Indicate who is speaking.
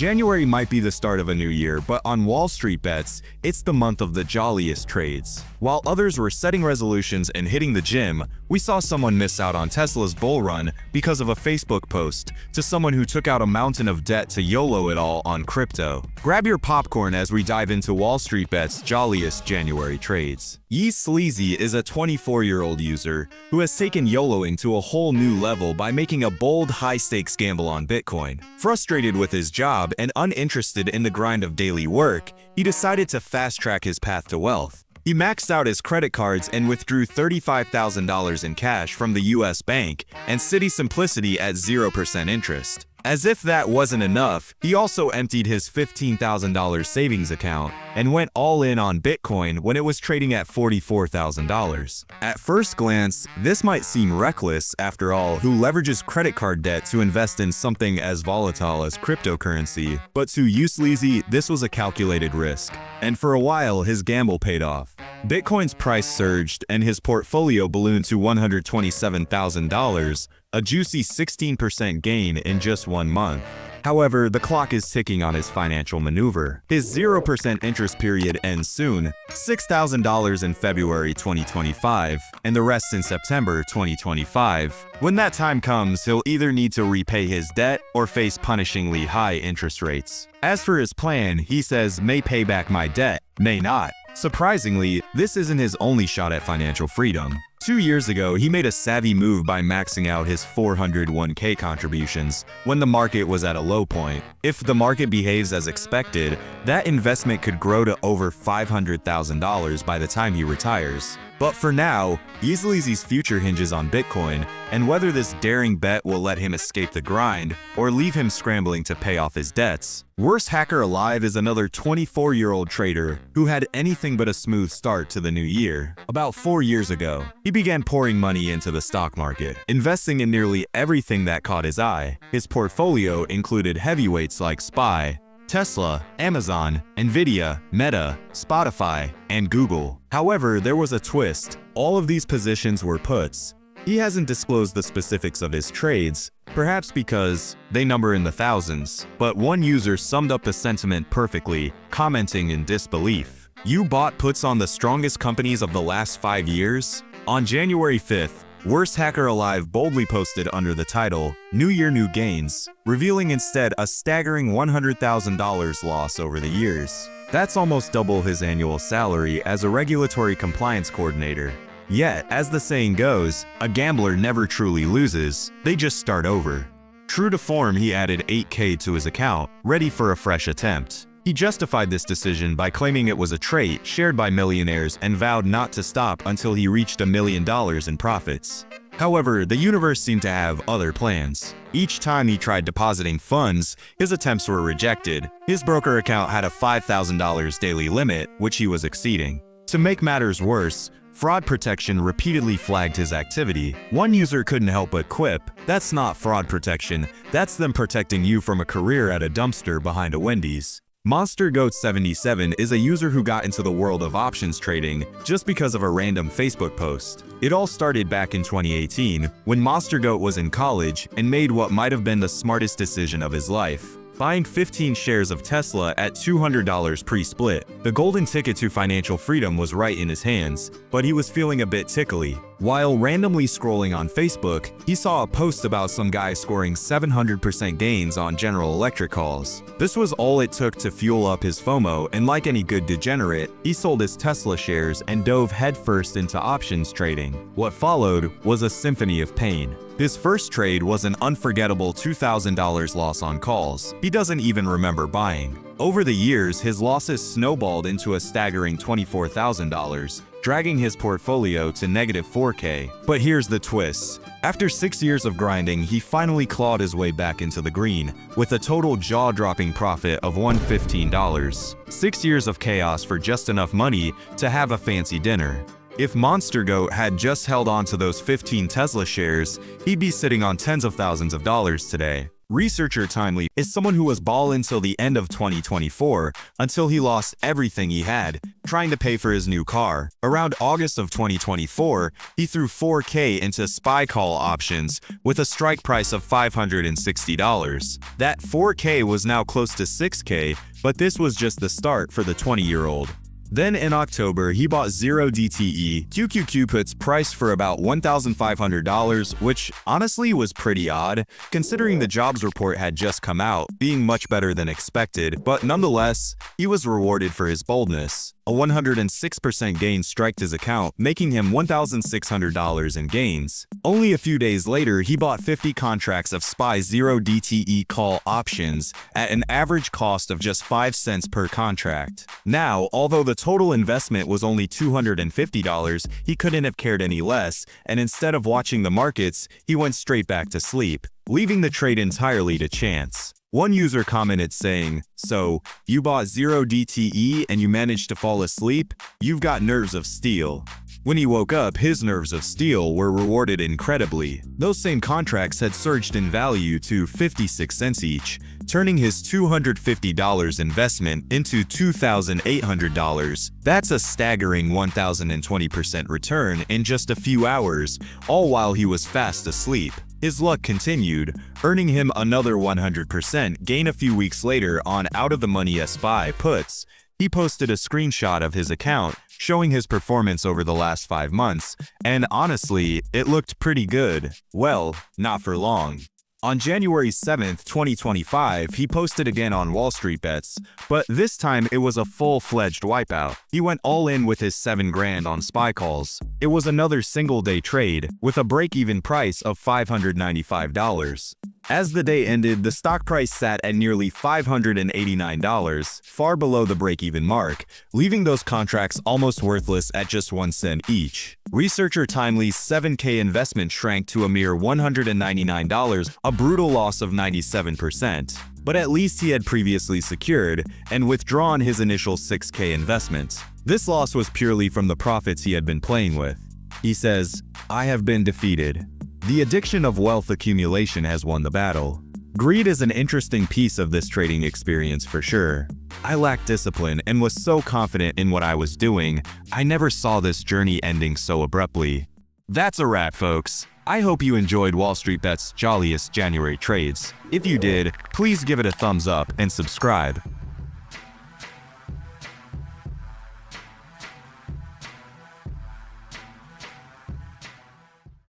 Speaker 1: January might be the start of a new year, but on Wall Street Bets, it's the month of the jolliest trades. While others were setting resolutions and hitting the gym, we saw someone miss out on Tesla's bull run because of a Facebook post to someone who took out a mountain of debt to YOLO it all on crypto. Grab your popcorn as we dive into Wall Street Bets' jolliest January trades. Sleazy is a 24-year-old user who has taken YOLOing to a whole new level by making a bold, high-stakes gamble on Bitcoin. Frustrated with his job and uninterested in the grind of daily work, he decided to fast-track his path to wealth. He maxed out his credit cards and withdrew $35,000 in cash from the US bank and City Simplicity at 0% interest. As if that wasn't enough, he also emptied his $15,000 savings account and went all in on Bitcoin when it was trading at $44,000. At first glance, this might seem reckless. After all, who leverages credit card debt to invest in something as volatile as cryptocurrency? But to Sleazy, this was a calculated risk. And for a while, his gamble paid off. Bitcoin's price surged and his portfolio ballooned to $127,000, a juicy 16% gain in just 1 month. However, the clock is ticking on his financial maneuver. His 0% interest period ends soon, $6,000 in February 2025, and the rest in September 2025. When that time comes, he'll either need to repay his debt or face punishingly high interest rates. As for his plan, he says, may pay back my debt, may not. Surprisingly, this isn't his only shot at financial freedom. 2 years ago, he made a savvy move by maxing out his 401k contributions when the market was at a low point. If the market behaves as expected, that investment could grow to over $500,000 by the time he retires. But for now, Sleazy's future hinges on Bitcoin and whether this daring bet will let him escape the grind or leave him scrambling to pay off his debts. Worst hacker alive is another 24-year-old trader who had anything but a smooth start to the new year. About 4 years ago, he began pouring money into the stock market, investing in nearly everything that caught his eye. His portfolio included heavyweights like SPY, Tesla, Amazon, Nvidia, Meta, Spotify, and Google. However, there was a twist. All of these positions were puts. He hasn't disclosed the specifics of his trades, perhaps because they number in the thousands. But one user summed up the sentiment perfectly, commenting in disbelief. You bought puts on the strongest companies of the last 5 years? On January 5th, Worst Hacker Alive boldly posted under the title, New Year, New Gains, revealing instead a staggering $100,000 loss over the years. That's almost double his annual salary as a regulatory compliance coordinator. Yet, as the saying goes, a gambler never truly loses, they just start over. True to form, he added $8K to his account, ready for a fresh attempt. He justified this decision by claiming it was a trait shared by millionaires and vowed not to stop until he reached $1 million in profits. However, the universe seemed to have other plans. Each time he tried depositing funds, his attempts were rejected. His broker account had a $5,000 daily limit, which he was exceeding. To make matters worse, fraud protection repeatedly flagged his activity. One user couldn't help but quip, "That's not fraud protection, that's them protecting you from a career at a dumpster behind a Wendy's." MonsterGoat77 is a user who got into the world of options trading just because of a random Facebook post. It all started back in 2018 when MonsterGoat was in college and made what might have been the smartest decision of his life, buying 15 shares of Tesla at $200 pre-split. The golden ticket to financial freedom was right in his hands, but he was feeling a bit tickly. While randomly scrolling on Facebook, he saw a post about some guy scoring 700% gains on General Electric calls. This was all it took to fuel up his FOMO, and like any good degenerate, he sold his Tesla shares and dove headfirst into options trading. What followed was a symphony of pain. His first trade was an unforgettable $2,000 loss on calls. He doesn't even remember buying. Over the years, his losses snowballed into a staggering $24,000, dragging his portfolio to negative $4K. But here's the twist. After 6 years of grinding, he finally clawed his way back into the green, with a total jaw-dropping profit of $115. 6 years of chaos for just enough money to have a fancy dinner. If MonsterGoat had just held on to those 15 Tesla shares, he'd be sitting on tens of thousands of dollars today. ResearcherTimely is someone who was balling until the end of 2024, until he lost everything he had, trying to pay for his new car. Around August of 2024, he threw $4K into SPY call options with a strike price of $560. That $4K was now close to $6K, but this was just the start for the 20-year-old. Then in October, he bought 0DTE QQQ puts priced for about $1,500, which honestly was pretty odd, considering the jobs report had just come out, being much better than expected, but nonetheless, he was rewarded for his boldness. A 106% gain striked his account, making him $1,600 in gains. Only a few days later, he bought 50 contracts of SPY 0DTE call options at an average cost of just 5 cents per contract. Now, although the total investment was only $250, he couldn't have cared any less, and instead of watching the markets, he went straight back to sleep, leaving the trade entirely to chance. One user commented saying, "So, you bought 0DTE and you managed to fall asleep? You've got nerves of steel." When he woke up, his nerves of steel were rewarded incredibly. Those same contracts had surged in value to 56 cents each, turning his $250 investment into $2,800. That's a staggering 1,020% return in just a few hours, all while he was fast asleep. His luck continued, earning him another 100% gain a few weeks later on out-of-the-money SPY puts. He posted a screenshot of his account showing his performance over the last 5 months, and honestly, it looked pretty good. Well, not for long. On January 7th, 2025, he posted again on WallStreetBets, but this time it was a full-fledged wipeout. He went all in with his $7 grand on SPY calls. It was another single-day trade, with a break-even price of $595. As the day ended, the stock price sat at nearly $589, far below the break-even mark, leaving those contracts almost worthless at just 1 cent each. ResearcherTimely's $7K investment shrank to a mere $199, a brutal loss of 97%. But at least he had previously secured and withdrawn his initial $6K investment. This loss was purely from the profits he had been playing with. He says, "I have been defeated. The addiction of wealth accumulation has won the battle." Greed is an interesting piece of this trading experience for sure. I lacked discipline and was so confident in what I was doing, I never saw this journey ending so abruptly. That's a wrap, folks. I hope you enjoyed WallStreetBets' jolliest January trades. If you did, please give it a thumbs up and subscribe.